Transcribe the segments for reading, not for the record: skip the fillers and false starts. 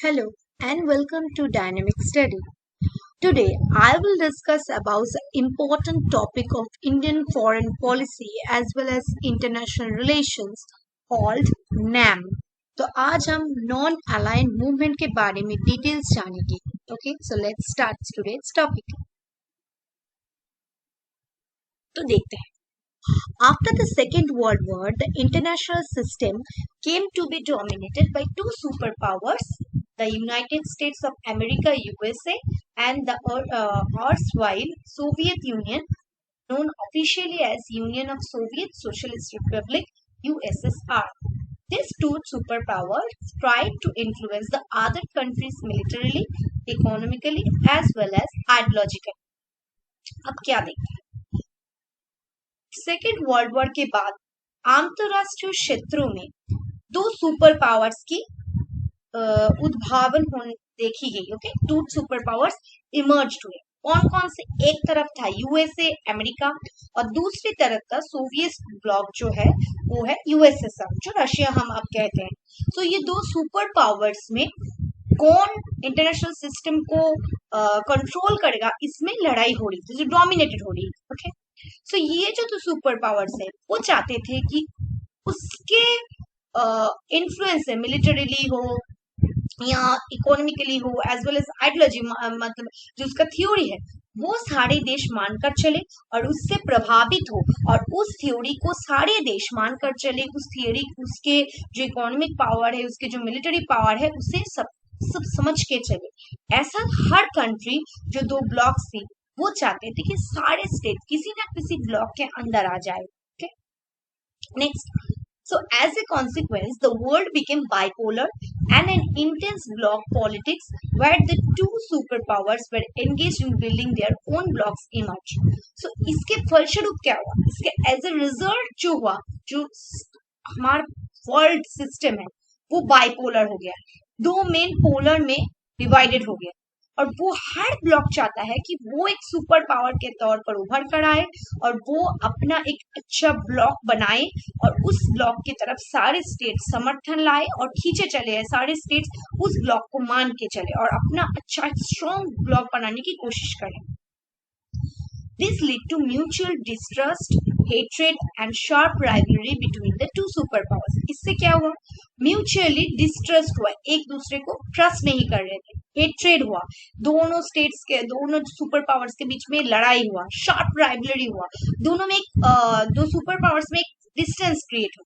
Hello and welcome to Dynamic Study. Today I will discuss about the important topic of Indian foreign policy as well as international relations called NAM. तो आज हम non aligned movement के बारे में details जानेंगे. Okay, so let's start today's topic. तो देखते हैं. After the Second World War, the international system came to be dominated by two superpowers, the United States of America (USA) and the erstwhile Soviet Union, known officially as Union of Soviet Socialist Republic (USSR). These two superpowers tried to influence the other countries militarily, economically, as well as ideologically. अब क्या देखते हैं? Second world war के बाद अंतरराष्ट्रीय क्षेत्रों में दो सुपर पावर्स की उद्भावन देखी गई. Okay, two super powers emerge हुए. कौन कौन से? एक तरफ था यूएसए अमेरिका और दूसरी तरफ का सोवियत ब्लॉक जो है वो है यूएसएसआर, जो रशिया हम अब कहते हैं. तो ये दो सुपर पावर्स में कौन इंटरनेशनल सिस्टम को कंट्रोल करेगा, इसमें लड़ाई हो रही थी, जो डोमिनेटेड हो रही थी. ओके, सो ये जो सुपर पावर्स है वो चाहते थे कि उसके इन्फ्लुएंस है, मिलिटरीली हो या इकोनॉमिकली हो, एज वेल एज आइडियोलॉजी, मतलब जो उसका थ्योरी है वो सारे देश मानकर चले और उससे प्रभावित हो, और उस थ्योरी को सारे देश मानकर चले. उस थ्योरी, उसके जो इकोनॉमिक पावर है, उसके जो मिलिट्री पावर है, उसे सब समझ के चले. ऐसा हर कंट्री, जो दो ब्लॉक्स थी, वो चाहते थे कि सारे स्टेट किसी ना किसी ब्लॉक के अंदर आ जाए. Okay, next. So as a consequence, the world became bipolar and an intense bloc politics where the two superpowers were engaged in building their own blocks emerged. So इसके फलस्वरूप क्या हुआ? इसके as a result जो हुआ, जो हमारा world system है वो बाइपोलर हो गया, दो मेन पोलर में डिवाइडेड हो गया, और वो हर ब्लॉक चाहता है कि वो एक सुपर पावर के तौर पर उभर कर आए और वो अपना एक अच्छा ब्लॉक बनाए और उस ब्लॉक की तरफ सारे स्टेट समर्थन लाए और खींचे चले हैं. सारे स्टेट्स उस ब्लॉक को मान के चले और अपना अच्छा स्ट्रॉन्ग ब्लॉक बनाने की कोशिश करें. This led to mutual distrust, hatred and sharp rivalry between the two superpowers. इससे क्या हुआ? म्यूचुअली डिस्ट्रस्ट हुआ, एक दूसरे को ट्रस्ट नहीं कर रहे थे. हेट्रेड हुआ, दोनों स्टेट्स के, दोनों सुपर पावर्स के बीच में लड़ाई हुआ. शार्प राइवलरी हुआ, दोनों में दो सुपर पावर्स में एक डिस्टेंस क्रिएट हो.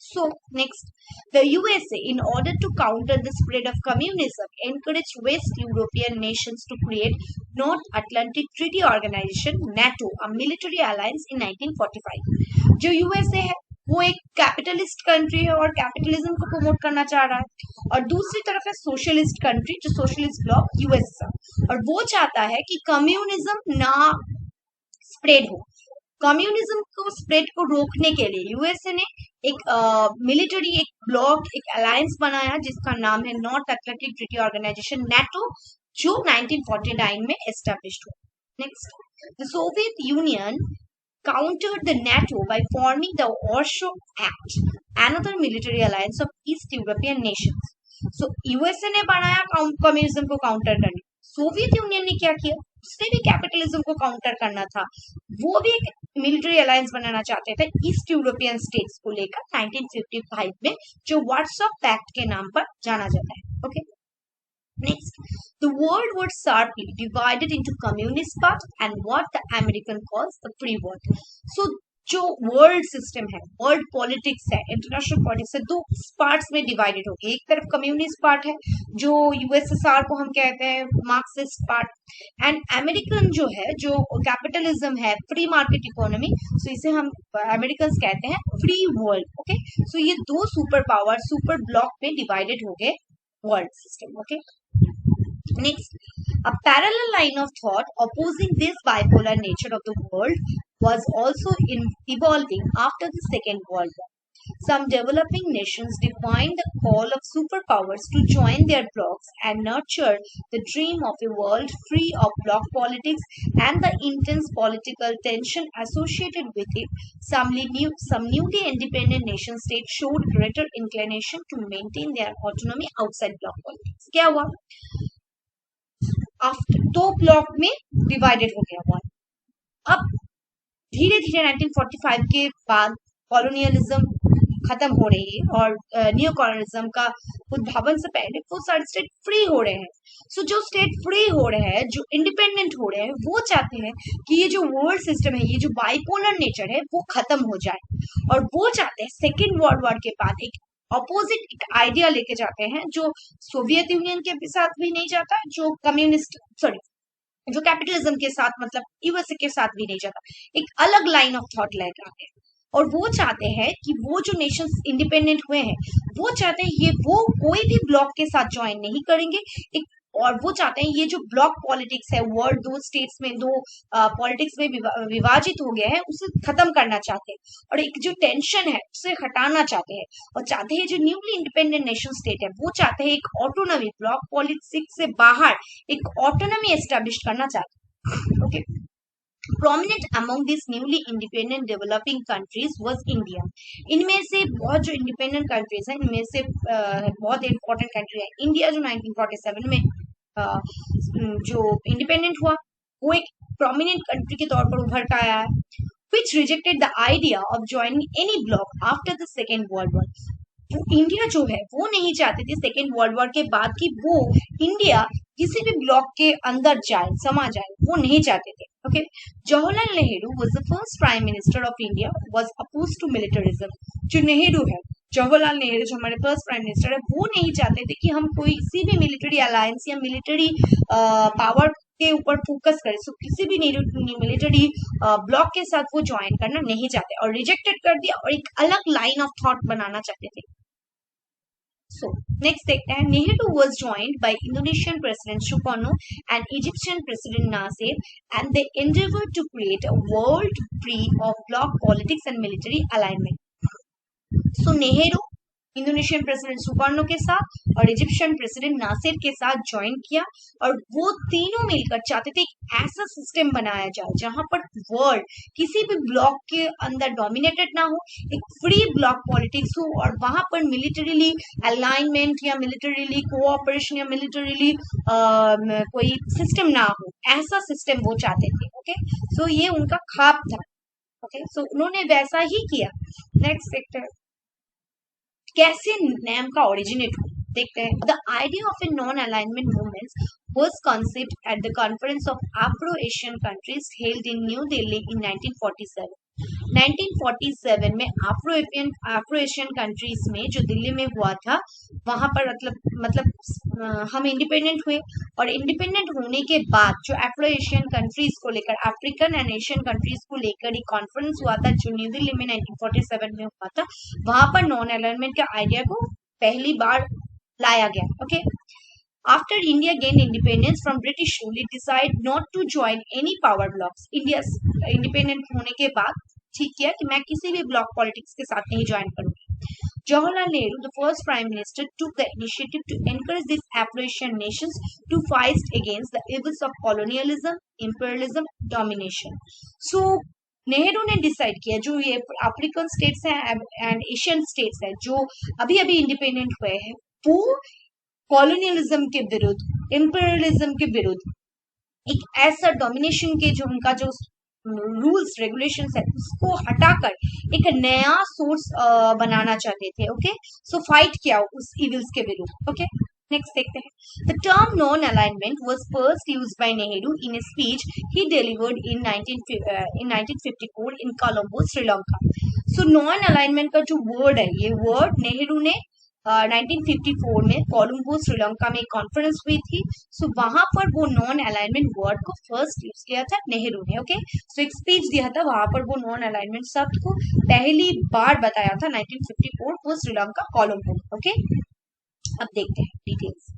So next, the USA, in order to counter the spread of communism, encouraged West European nations to create North Atlantic Treaty Organization (NATO), a military alliance in 1945. जो USA है वो एक capitalist country है और capitalism को promote करना चाह रहा है, और दूसरी तरफ है सोशलिस्ट कंट्री, जो सोशलिस्ट ब्लॉक यूएसएसआर, और वो चाहता है कि कम्युनिज्म ना स्प्रेड हो. कम्युनिज्म को स्प्रेड को रोकने के लिए यूएसए ने एक मिलिट्री, एक ब्लॉक, एक अलायंस बनाया जिसका नाम है North Atlantic Treaty Organization (NATO), जो 1949 में एस्टैब्लिश्ड हुआ. Next, the Soviet Union countered the NATO by forming the Warsaw Pact, another military alliance of East European nations. So USA ने बनाया कम्युनिज्म को काउंटर करने. सोवियत यूनियन ने क्या किया? उसने भी कैपिटलिज्म को काउंटर करना था, वो भी एक मिलिट्री अलायंस बनाना चाहते थे ईस्ट यूरोपियन स्टेट्स को लेकर 1955 में, जो वार्सो पैक्ट के नाम पर जाना जाता है. Okay, next, the world was sharply divided into communist part and what the American calls the free world. So जो वर्ल्ड सिस्टम है, वर्ल्ड पॉलिटिक्स है, इंटरनेशनल पॉलिटिक्स है, दो पार्ट्स में डिवाइडेड हो गई. एक तरफ कम्युनिस्ट पार्ट है जो यूएसएसआर को हम कहते हैं मार्क्सिस्ट पार्ट, एंड अमेरिकन जो है, जो कैपिटलिज्म है, फ्री मार्केट इकोनॉमी, सो इसे हम अमेरिकन कहते हैं फ्री वर्ल्ड. ओके, सो ये दो सुपर पावर, सुपर ब्लॉक में डिवाइडेड हो गए world system. Okay, next, a parallel line of thought opposing this bipolar nature of the world was also evolving after the Second World War. Some developing nations defined the call of superpowers to join their blocs and nurture the dream of a world free of bloc politics and the intense political tension associated with it. Some newly independent nation states showed greater inclination to maintain their autonomy outside bloc politics. क्या हुआ, after 2 block में divided हो गया wall. अब धीरे धीरे 1945 के बाद कॉलोनियलिज्म खत्म हो रही है और न्यू कॉलोनिज्म का उद्भावन से पहले वो सारे स्टेट फ्री हो रहे हैं। सो जो स्टेट फ्री हो रहे हैं, जो इंडिपेंडेंट हो रहे हैं, वो चाहते हैं कि ये जो वर्ल्ड सिस्टम है, ये जो बाइपोलर नेचर है, वो खत्म हो जाए। और वो चाहते हैं सेकेंड वर्ल्ड वॉर के बाद एक अपोजिट एक आइडिया लेके जाते हैं, जो सोवियत यूनियन के साथ भी नहीं जाता, जो कम्युनिस्ट सॉरी जो कैपिटलिज्म के साथ मतलब यूएसए के साथ भी नहीं जाता, एक अलग लाइन ऑफ थॉट लेकर आते हैं। और वो चाहते हैं कि वो जो नेशंस इंडिपेंडेंट हुए हैं, वो चाहते हैं ये वो कोई भी ब्लॉक के साथ ज्वाइन नहीं करेंगे। एक और वो चाहते हैं ये जो ब्लॉक पॉलिटिक्स है, वर्ल्ड दो स्टेट्स में दो पॉलिटिक्स में विभाजित हो गया है, उसे खत्म करना चाहते हैं। और एक जो टेंशन है उसे हटाना चाहते हैं। और चाहते हैं जो न्यूली इंडिपेंडेंट नेशन स्टेट है, वो चाहते हैं एक ऑटोनॉमी, ब्लॉक पॉलिटिक्स से बाहर एक ऑटोनॉमी एस्टेब्लिश करना चाहते हैं। Okay, prominent among these newly independent developing countries was India. इनमें से बहुत जो इंडिपेंडेंट कंट्रीज हैं, इनमें से बहुत इंपॉर्टेंट कंट्री है इंडिया, जो 1947 में जो इंडिपेंडेंट हुआ, वो एक प्रोमिनेंट कंट्री के तौर पर उभर कर आया है, which rejected the idea of joining any bloc after the Second World War. तो इंडिया जो है वो नहीं चाहते थे सेकेंड वर्ल्ड वॉर के बाद कि वो इंडिया किसी भी ब्लॉक के अंदर जाए, समा जाए, वो नहीं चाहते थे। Okay, Jawaharlal Nehru was the first prime minister of India was oppose to militarism. जो नेहरू है, जवाहरलाल नेहरू जो हमारे फर्स्ट प्राइम मिनिस्टर है, वो नहीं चाहते थे कि हम कोई किसी भी मिलिट्री अलायंस या मिलिट्री पावर के ऊपर फोकस करें। सो किसी भी मिलिट्री ब्लॉक के साथ वो ज्वाइन करना नहीं चाहते और रिजेक्टेड कर दिया और एक अलग लाइन ऑफ थॉट बनाना चाहते थे। So next देखते हैं, Nehru was joined by Indonesian President Sukarno and Egyptian President Nasser, and they endeavored to create a world free of bloc politics and military alignment. So Nehru Indonesian president Sukarno के साथ और Egyptian president Nasir के साथ join किया, और वो तीनों मिलकर चाहते थे एक ऐसा सिस्टम बनाया जाए जहां पर वर्ल्ड किसी भी ब्लॉक के अंदर डोमिनेटेड ना हो, एक फ्री ब्लॉक पॉलिटिक्स हो, और वहां पर मिलिटरीली अलाइनमेंट या मिलिटरीली कोऑपरेशन या मिलिटरीली कोई सिस्टम ना हो, ऐसा सिस्टम वो चाहते थे। ओके, सो ये उनका ख्वाब था। ओके, सो उन्होंने वैसा ही किया। नेक्स्ट देखते हैं कैसे नेम का ओरिजिनेट हुआ, देखते हैं। The idea of a non alignment movement was conceived at the Conference of Afro-Asian Countries held in New Delhi in 1947. 1947 में आफ्रो एशियन कंट्रीज में जो दिल्ली में हुआ था, वहां पर मतलब हम इंडिपेंडेंट हुए, और इंडिपेंडेंट होने के बाद जो आफ्रो एशियन कंट्रीज को लेकर, अफ्रीकन एंड एशियन कंट्रीज को लेकर एक कॉन्फ्रेंस हुआ था जो न्यू दिल्ली में 1947 में हुआ था। वहां पर नॉन अलाइनमेंट के आइडिया को पहली बार लाया गया। Okay, After India gained independence from British rule, it decided not to join any power blocks. India independent होने के बाद ठीक किया कि मैं किसी भी ब्लॉक पॉलिटिक्स के साथ नहीं ज्वाइन करूंगी। Jawaharlal Nehru, the first prime minister, took the initiative to encourage these Afro-Asian nations to fight against the evils of colonialism, imperialism, domination. So Nehru ने डिसाइड किया, जो ये अफ्रीकन स्टेट्स हैं एंड एशियन स्टेट्स हैं जो अभी अभी इंडिपेंडेंट हुए हैं, वो कॉलोनियलिज्म के विरुद्ध, इंपीरियलिज्म के विरुद्ध एक ऐसा डोमिनेशन के जो उनका जो रूल्स रेगुलेशंस है उसको हटाकर एक नया सोर्स बनाना चाहते थे। ओके, सो फाइट किया उस इविल्स के विरुद्ध। ओके, नेक्स्ट देखते हैं। The term non alignment was first used by Nehru in a speech he delivered in 1954 in Colombo, Sri Lanka. So non alignment का जो वर्ड है, ये वर्ड नेहरू ने 1954 में कोलंबो, श्रीलंका में कॉन्फ्रेंस हुई थी। सो वहां पर वो नॉन अलाइनमेंट वर्ड को फर्स्ट यूज किया था नेहरू ने। ओके, सो एक स्पीच दिया था, वहां पर वो नॉन अलाइनमेंट शब्द को पहली बार बताया था 1954 को श्रीलंका, कोलंबो। ओके, अब देखते हैं details.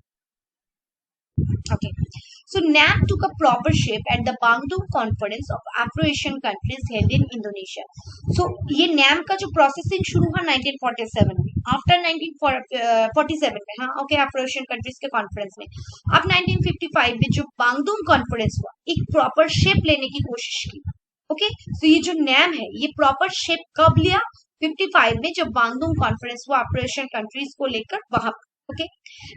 Okay, so NAM took a proper shape at the Bandung Conference of Afro-Asian countries held in Indonesia. So ये NAM का जो प्रोसेसिंग शुरू हुआ 1947 में, आफ्टर 1947 में, हाँ ओके, Afro-Asian countries के कॉन्फ्रेंस में। अब 1955 में जो बांगडुंग कॉन्फ्रेंस हुआ, एक प्रॉपर शेप लेने की कोशिश की। ओके, so ये जो NAM है ये प्रॉपर शेप कब लिया? 55 में जब बांगडुंग कॉन्फ्रेंस हुआ Afro-Asian countries को लेकर, वहां Okay,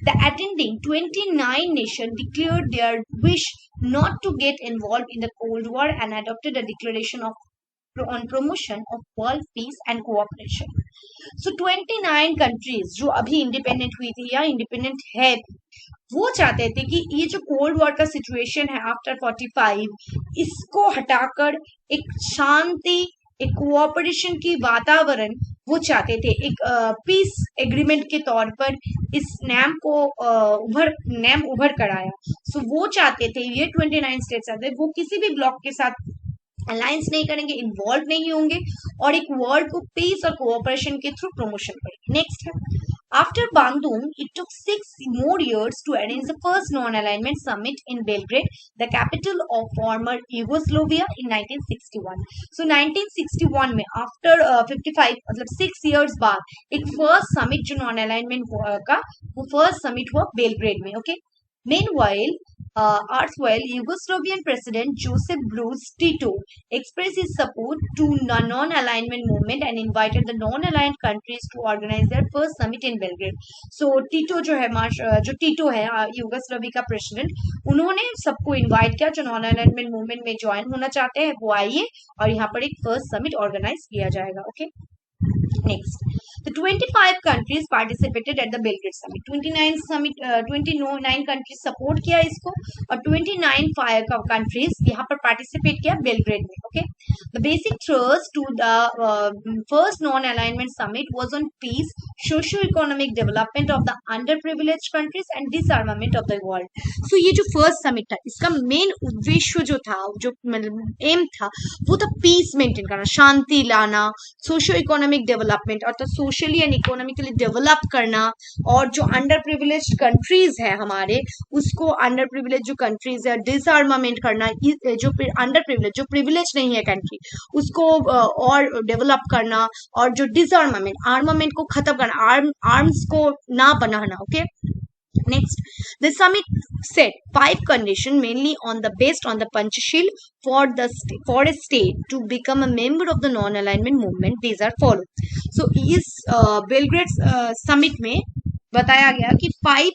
the attending 29 nations declared their wish not to get involved in the Cold War and adopted a declaration on promotion of world peace and cooperation. So 29 countries जो अभी independent हुई थी या independent है, वो चाहते थे कि ये जो कोल्ड वॉर का सिचुएशन है आफ्टर 45, इसको हटाकर एक शांति, एक कोऑपरेशन की वातावरण वो चाहते थे, एक पीस एग्रीमेंट के तौर पर इस नैम को उभर कर आया. सो वो चाहते थे, ये 29 स्टेट्स चाहते थे, वो किसी भी ब्लॉक के साथ अलायंस नहीं करेंगे, इन्वॉल्व नहीं होंगे और एक वर्ल्ड को पीस और कोऑपरेशन के थ्रू प्रमोशन करेंगे. नेक्स्ट है, after Bandung, it took 6 more years to arrange the first non-alignment summit in Belgrade, the capital of former Yugoslavia, in 1961. So 1961 में after 55 मतलब 6 years बाद एक first summit जो non-alignment का वो first summit हुआ बेलग्रेड में. Okay, meanwhile erstwhile Yugoslavian President Josip Broz Tito expressed his support to the non-alignment movement and invited the non-aligned countries to organize their first summit in Belgrade. So Tito जो है जो टीटो है Yugoslavia का president, उन्होंने सबको invite किया जो non-alignment movement में ज्वाइन होना चाहते हैं वो आइए और यहाँ पर एक फर्स्ट समिट ऑर्गेनाइज किया जाएगा. Okay, next, the 25 countries participated at the Belgrade summit. 29 countries support किया इसको और 29 countries यहाँ पर participate किया बेलग्रेड में. Okay, the basic thrust to the first non-alignment summit was on peace, socio-economic development of the underprivileged countries and disarmament of the world. So ये जो first summit था, इसका main उद्देश्य जो था, जो एम था, वो था पीस मेंटेन करना, शांति लाना, सोशो इकोनॉमिक डेवलपमेंट और तो सोशली एंड इकोनॉमिकली डेवलप करना, और जो अंडर प्रिविलेज्ड कंट्रीज है हमारे, उसको अंडर प्रिविलेज जो कंट्रीज है डिसआर्मामेंट करना, जो अंडर प्रिविलेज जो प्रिविलेज नहीं है कंट्री उसको और डेवलप करना, और जो डिसआर्मामेंट आर्मामेंट को खत्म करना, आर्म्स को ना बनाना. Okay, next, the summit set 5 conditions mainly based on the Panchashil for a state to become a member of the non-alignment movement. These are followed. So इस बेलग्रेड समिट में बताया गया कि 5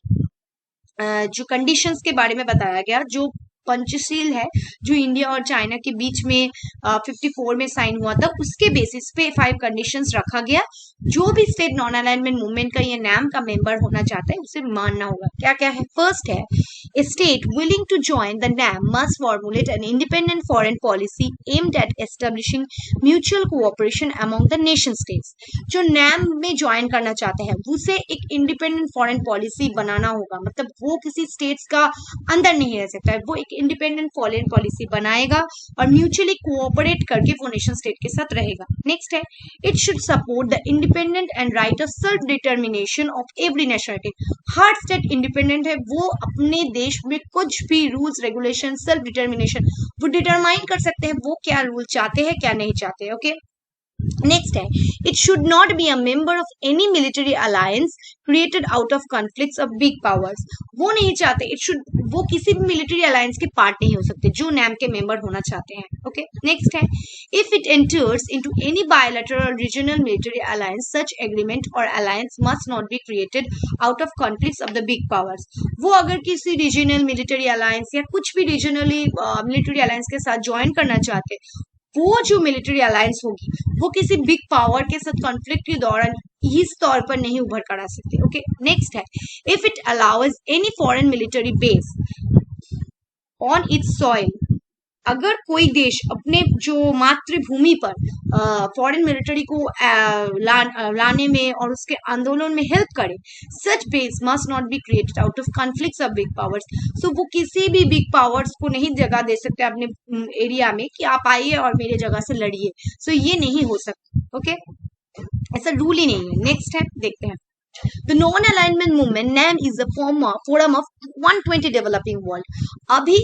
जो कंडीशंस के बारे में बताया गया, जो पंचशील है, जो इंडिया और चाइना के बीच में 54 में साइन हुआ था, उसके बेसिस पे 5 कंडीशंस रखा गया. जो भी स्टेट नॉन अलाइनमेंट मूवमेंट का या नैम का मेंबर होना चाहता है उसे मानना होगा. क्या क्या है? फर्स्ट है, a state willing to join the NAM must formulate an independent foreign policy aimed at establishing mutual cooperation among the nation states. जो NAM में ज्वाइन करना चाहते हैं उसे एक इंडिपेंडेंट फॉरेन पॉलिसी बनाना होगा, मतलब वो किसी स्टेट्स का अंदर नहीं रह सकता है, वो एक इंडिपेंडेंट फॉरेन पॉलिसी बनाएगा और म्यूचुअली कोऑपरेट करके वो नेशन स्टेट के साथ रहेगा. नेक्स्ट है, it should support the independent and right of self determination of every nationality. Her state independent है, वो अपने देश में कुछ भी रूल्स रेगुलेशन सेल्फ डिटर्मिनेशन वो डिटरमाइन कर सकते हैं, वो क्या रूल चाहते हैं क्या नहीं चाहते. ओके, नेक्स्ट है, it should not be a member of any military alliance created out of conflicts of big powers. वो नहीं चाहते, वो किसी भी मिलिट्री अलायंस के पार्ट नहीं हो सकते जो नैम के मेंबर होना चाहते हैं. ओके, नेक्स्ट है, if it enters into any bilateral regional military alliance such agreement or alliance must not be created out of conflicts of the big powers. वो अगर किसी रीजनल मिलिट्री अलायंस या कुछ भी रीजनली मिलिट्री अलायंस के साथ join करना चाहते, वो जो मिलिट्री अलायंस होगी वो किसी बिग पावर के साथ कॉन्फ्लिक्ट के दौरान इस तौर पर नहीं उभर कर आ सकते. ओके, नेक्स्ट है, if it allows any foreign military base on it's soil. अगर कोई देश अपने जो मातृभूमि पर फॉरेन मिलिट्री को लाने में और उसके आंदोलन में हेल्प करे, such base must not be created out of conflicts of big powers. So वो किसी भी बिग पावर्स को नहीं जगह दे सकते अपने एरिया में कि आप आइए और मेरे जगह से लड़िए. सो ये नहीं हो सकता. ओके, ऐसा रूल ही नहीं है. नेक्स्ट है, देखते हैं, The non-alignment movement NAM is a forum of 120 developing world. अभी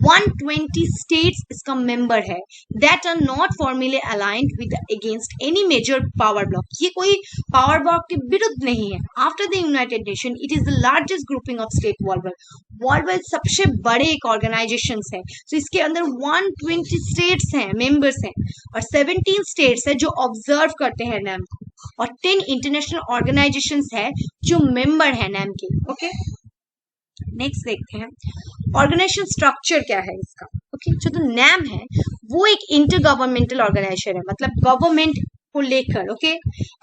120 states इसका member है that are not formally aligned with against any major power bloc. ये कोई power bloc के विरुद्ध नहीं है. After the United Nations, it is the largest grouping of state worldwide. Worldwide सबसे बड़े एक ऑर्गेनाइजेशन है. तो इसके अंदर 120 स्टेट्स हैं, मेंबर्स हैं, और 17 स्टेट्स है जो ऑब्जर्व करते हैं नैम को. और 10 इंटरनेशनल ऑर्गेनाइजेशंस है जो मेंबर है नैम के। ओके, नेक्स्ट देखते हैं ऑर्गेनाइजेशन स्ट्रक्चर क्या है इसका। ओके, जो तो नैम है वो एक इंटर गवर्नमेंटल ऑर्गेनाइजेशन है, मतलब गवर्नमेंट को लेकर। Okay,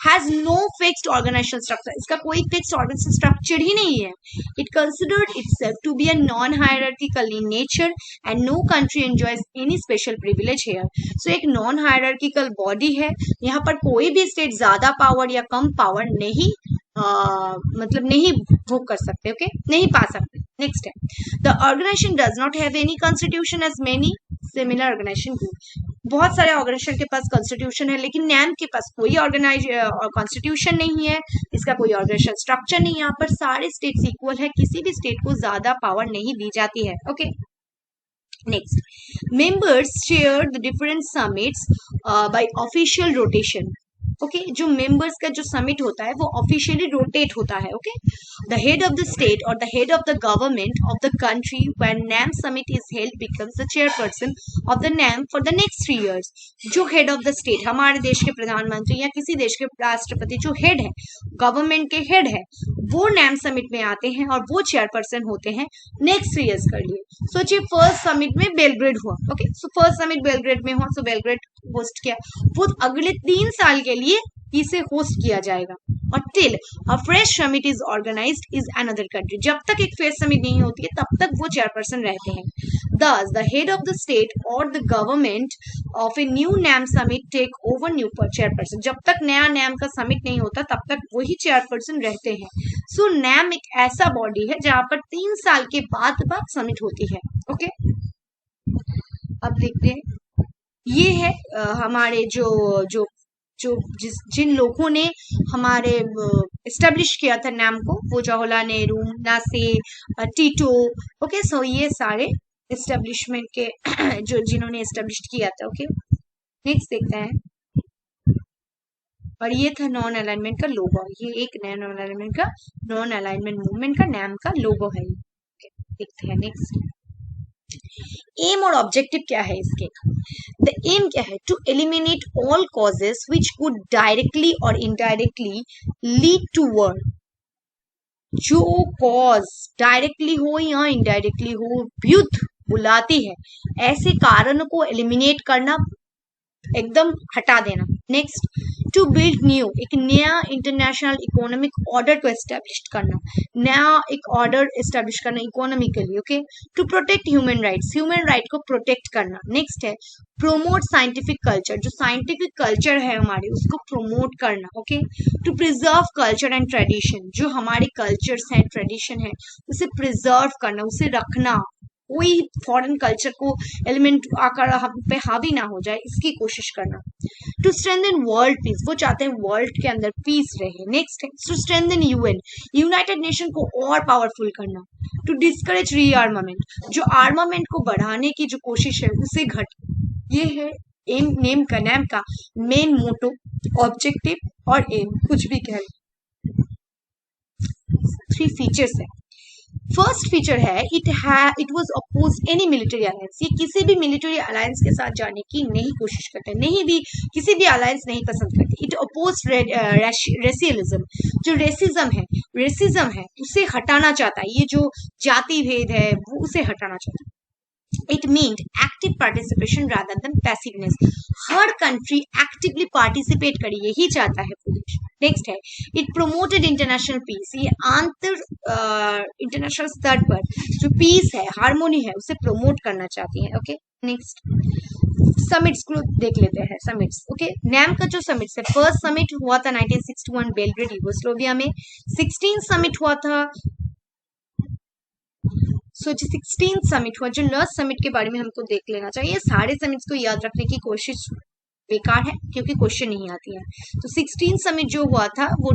has no fixed organization structure, इसका कोई फिक्स्ड ऑर्गेनाइजेशन स्ट्रक्चर ही नहीं है। It considered itself to be a non hierarchical in nature and no country enjoys any special privilege here. So एक नॉन हायरार्किकल बॉडी है, यहाँ पर कोई भी स्टेट ज्यादा पावर या कम पावर नहीं मतलब नहीं भोग कर सकते। ओके, नहीं पा सकते। नेक्स्ट है the organisation does not have any constitution as many similar organisation do. बहुत सारे ऑर्गेनाइजेशन के पास कॉन्स्टिट्यूशन है, लेकिन नैम के पास कोई कॉन्स्टिट्यूशन नहीं है, इसका कोई ऑर्गेनाइजेशन स्ट्रक्चर नहीं है। यहाँ पर सारे स्टेट्स इक्वल है, किसी भी स्टेट को ज्यादा पावर नहीं दी जाती है। Okay, next members share the different summits by official rotation. Okay, जो मेंबर्स का जो समिट होता है वो ऑफिशियली रोटेट होता है। Okay, the head of the state और the head of the government of the country when NAM summit is held becomes the chairperson of the NAM for the next 3 years। जो head of the state, हमारे देश के प्रधानमंत्री या किसी देश के राष्ट्रपति जो हेड है, गवर्नमेंट के हेड है, वो नैम समिट में आते हैं और वो चेयरपर्सन होते हैं नेक्स्ट 3 years कर लिए। सोचिए फर्स्ट समिट में बेलग्रेड हुआ। Okay, so first summit Belgrade में हुआ, सो बेलग्रेड होस्ट किया, वो अगले 3 साल के लिए इसे होस्ट किया जाएगा। और till a fresh summit is organised is another country, जब तक एक फ्रेश समिट नहीं होती है तब तक वो चेयरपर्सन रहते हैं। Thus, the head of the state or the government of a new NAM summit take over new chairperson। जब तक नया NAM का समिट नहीं होता तब तक वही चेयरपर्सन रहते हैं। सो NAM एक ऐसा बॉडी है जहां पर 3 साल के बाद समिट होती है। ओके, अब देखते हैं ये है हमारे जो जो जो जिन लोगों ने हमारे एस्टेब्लिश किया था नैम को, वो जवाहरलाल नेहरू, नासे, टीटो। ओके, सो ये सारे एस्टेब्लिशमेंट के जो जिन्होंने एस्टेब्लिश किया था। ओके, नेक्स्ट देखते हैं, और ये था नॉन अलाइनमेंट का लोगो। ये एक नया नॉन अलाइनमेंट का, नॉन अलाइनमेंट मूवमेंट का नैम का लोगो है। देखते हैं नेक्स्ट एम और ऑब्जेक्टिव क्या है इसके। द एम क्या है, to eliminate all causes which could directly और इनडायरेक्टली लीड टू वॉर। जो कॉज डायरेक्टली हो या इनडायरेक्टली हो युद्ध बुलाती है, ऐसे कारणों को एलिमिनेट करना, एकदम हटा देना। नेक्स्ट, टू बिल्ड न्यू, एक नया इंटरनेशनल इकोनॉमिक ऑर्डर को एस्टेब्लिश करना, नया एक ऑर्डर एस्टेब्लिश करना economically. Okay, to protect human rights, human right को प्रोटेक्ट करना। नेक्स्ट है प्रोमोट साइंटिफिक कल्चर, जो साइंटिफिक कल्चर है हमारे उसको प्रोमोट करना। Okay, to preserve culture and tradition, जो हमारे कल्चर्स हैं, ट्रेडिशन है, उसे प्रिजर्व करना, उसे रखना, कोई फॉरेन कल्चर को एलिमेंट आकर हम पे हावी ना हो जाए, इसकी कोशिश करना। टू स्ट्रेंथन वर्ल्ड पीस, वो चाहते हैं वर्ल्ड के अंदर पीस रहे। नेक्स्ट है to strengthen UN, United Nation को और पावरफुल करना। टू डिस्करेज रीआर्मामेंट, जो आर्मामेंट को बढ़ाने की जो कोशिश है उसे घट। ये है एम, नेम का, नैम का मेन मोटो, ऑब्जेक्टिव और एम, कुछ भी कह लो। 3 फीचर्स है। फर्स्ट फीचर है it was oppose any military alliance, ये किसी भी मिलिट्री अलायंस के साथ जाने की नहीं कोशिश करते, नहीं भी किसी भी अलायंस नहीं पसंद करते। इट अपोज रेसियलिज्म, जो रेसिज्म है उसे हटाना चाहता है, ये जो जाति भेद है वो उसे हटाना चाहता है। It meant active participation rather than passiveness। Her country actively participate करे, यही चाहता है पुलिस। नेक्स्ट है इट प्रोमोटेड इंटरनेशनल पीस, ये इंटरनेशनल स्तर पर जो पीस है, हार्मोनी है, उसे प्रोमोट करना चाहती है। ओके, नेक्स्ट समिट्स को देख लेते हैं। समिट्स, ओके, नैम का जो समिट्स है, फर्स्ट समिट हुआ था 1961 बेलग्रेड यूगोस्लाविया में। 16 समिट हुआ था, जो 16 समिट हुआ, जो लास्ट समिट के बारे में हमको देख लेना चाहिए। सारे समिट्स को याद रखने की कोशिश बेकार है क्योंकि क्वेश्चन नहीं आती है। तो 16 समिट जो हुआ था वो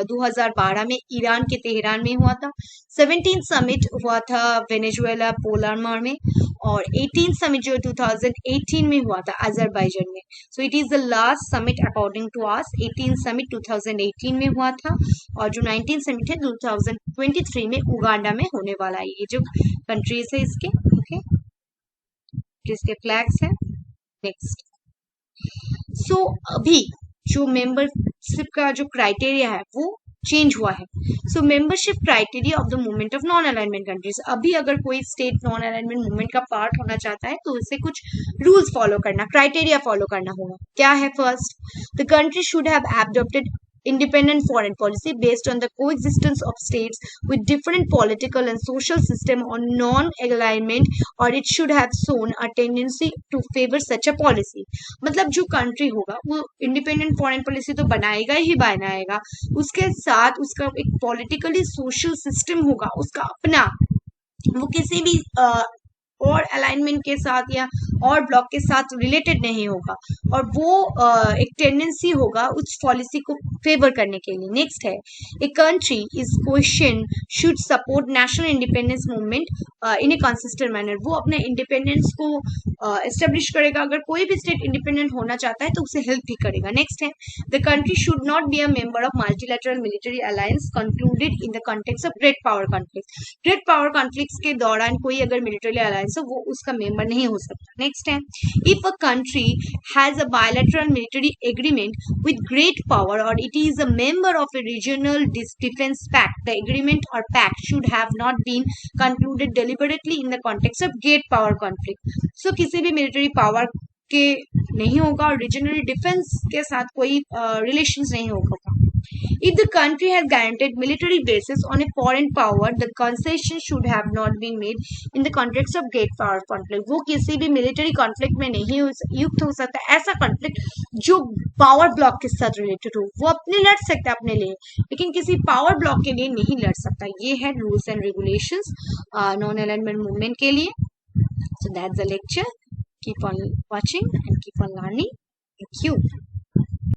2012 में ईरान के तेहरान में हुआ था। 17 समिट हुआ था वेनेजुएला पोलामार में, और 18 समिट जो 2018 में हुआ था अजरबैजान में। So it is the last summit according to us. 18 summit 2018 में हुआ था, और जो 19 समिट है 2023 में उगांडा में होने वाला है। ये जो कंट्रीज है इसके, ओके, जिसके फ्लैग्स है। नेक्स्ट, सो अभी जो मेंबर मेंबरशिप का जो क्राइटेरिया है वो चेंज हुआ है. So membership criteria of the movement of non alignment countries. अभी अगर कोई स्टेट नॉन अलाइनमेंट मूवमेंट का पार्ट होना चाहता है तो उसे कुछ रूल्स फॉलो करना, क्राइटेरिया फॉलो करना होगा. क्या है? First, the country should have adopted independent foreign policy based on the coexistence of states with different political and social system on non-alignment, or it should have shown a tendency to favor such a policy. मतलब जो country होगा वो independent foreign policy तो बनाएगा ही बनाएगा, उसके साथ उसका एक पॉलिटिकली सोशल सिस्टम होगा उसका अपना, वो किसी भी और अलाइनमेंट के साथ या और ब्लॉक के साथ रिलेटेड नहीं होगा, और वो एक टेंडेंसी होगा उस पॉलिसी को फेवर करने के लिए. नेक्स्ट है, a country is question should support national independence movement in A consistent manner. वो अपने इंडिपेंडेंस को एस्टेब्लिश करेगा. अगर कोई भी स्टेट इंडिपेंडेंट होना चाहता है तो उसे हेल्प भी करेगा. नेक्स्ट है, the country should not be a member of multilateral military alliance concluded in the context of great power conflict. Great power conflict के दौरान कोई अगर मिलिट्री अलायंस है वो उसका मेंबर नहीं हो सकता. नेक्स्ट है, if a country has a bilateral military agreement with great power or it is a member of a regional defence pact, the agreement or pact should have not been concluded deliberately in the context of great power conflict. So किसी भी military power के नहीं होगा और regional defence के साथ कोई relations नहीं होगा. If the country has guaranteed military bases on a foreign power, the concession should have not been made in the context of great power conflict. वो किसी भी military conflict में नहीं युक्त हो सकता. ऐसा conflict जो power block के साथ related हो, वो अपने लड़ सकता है अपने लिए, लेकिन किसी power block के लिए नहीं लड़ सकता. ये है rules and regulations non-alignment movement के लिए. So that's the lecture. Keep on watching and keep on learning. Thank you.